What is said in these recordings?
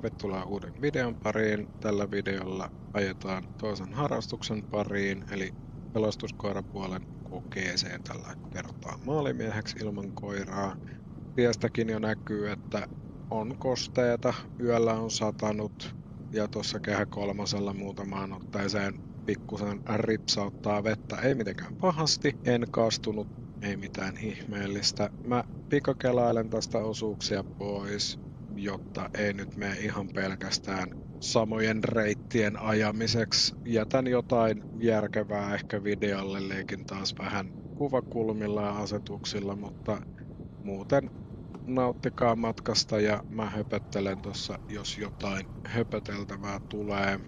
tervetuloa uuden videon pariin. Tällä videolla ajetaan toisen harrastuksen pariin, eli pelastuskoirapuolen kokeeseen tällä kertaa maalimieheksi ilman koiraa. Tiestäkin jo näkyy, että on kosteeta, yöllä on satanut ja tuossa Kehä Kolmosella muutamaan otteeseen pikkusen ripsauttaa vettä. Ei mitenkään pahasti, en kastunut, ei mitään ihmeellistä. Mä pikakelailen tästä osuuksia pois, jotta ei nyt mene ihan pelkästään samojen reittien ajamiseksi. Jätän jotain järkevää ehkä videolle, leikin taas vähän kuvakulmilla ja asetuksilla, mutta muuten nauttikaa matkasta ja mä höpöttelen tuossa, jos jotain höpöteltävää tulee.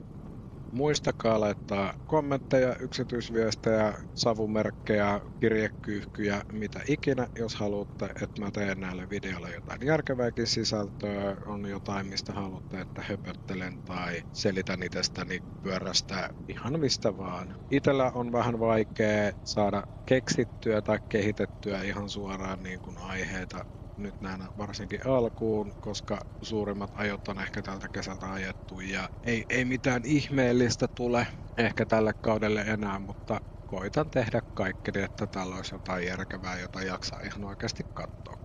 Muistakaa laittaa kommentteja, yksityisviestejä, savumerkkejä, kirjekyyhkyjä, mitä ikinä, jos haluatte, että mä teen näille videoille jotain järkevääkin sisältöä, on jotain, mistä haluatte, että höpöttelen tai selitän itsestäni pyörästä ihan mistä vaan. Itellä on vähän vaikea saada keksittyä tai kehitettyä ihan suoraan niin kuin aiheita nyt näin varsinkin alkuun, koska suurimmat ajot on ehkä tältä kesältä ajettu ja ei mitään ihmeellistä tule ehkä tälle kaudelle enää, mutta koitan tehdä kaikkeni, että täällä olisi jotain järkevää, jota jaksaa ihan oikeasti katsoa.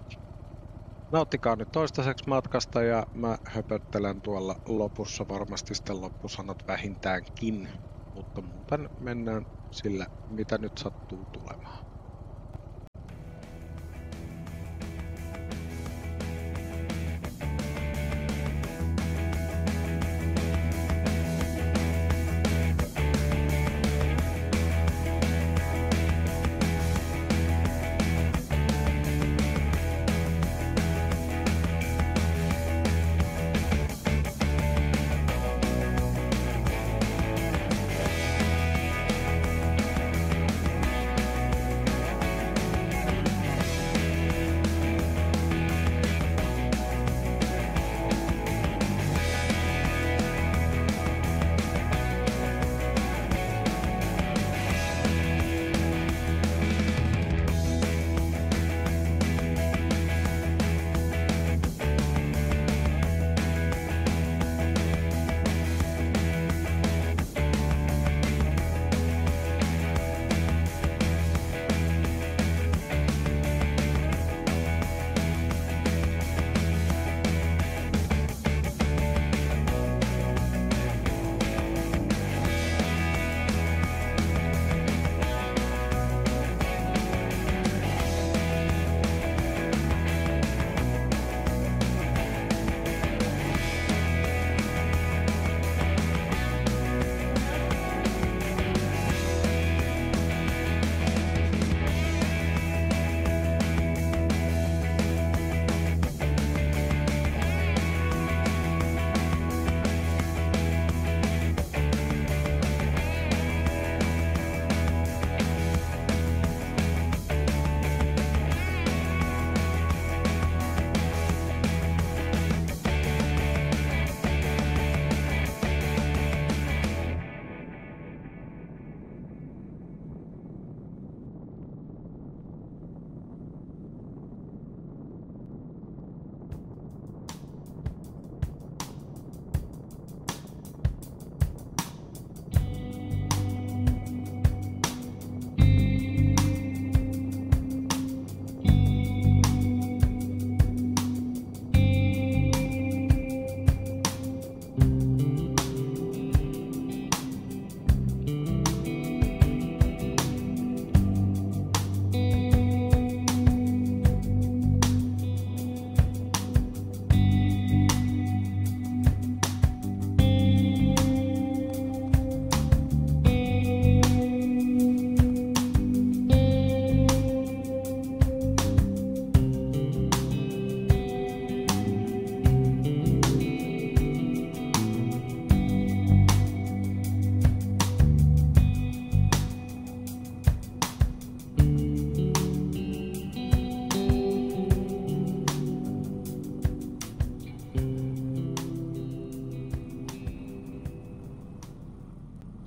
Nauttikaa nyt toistaiseksi matkasta ja mä höpöttelen tuolla lopussa, varmasti sitten loppusanat vähintäänkin, mutta muuten mennään sillä, mitä nyt sattuu tulemaan.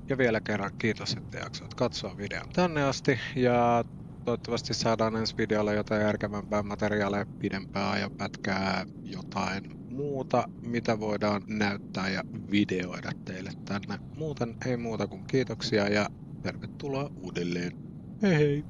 Ja vielä kerran kiitos, että jaksoit katsoa videon tänne asti ja toivottavasti saadaan ensi videolla jotain järkevämpää materiaalia, pidempää ajanpätkää, jotain muuta, mitä voidaan näyttää ja videoida teille tänne. Muuten ei muuta kuin kiitoksia ja tervetuloa uudelleen. Hei hei!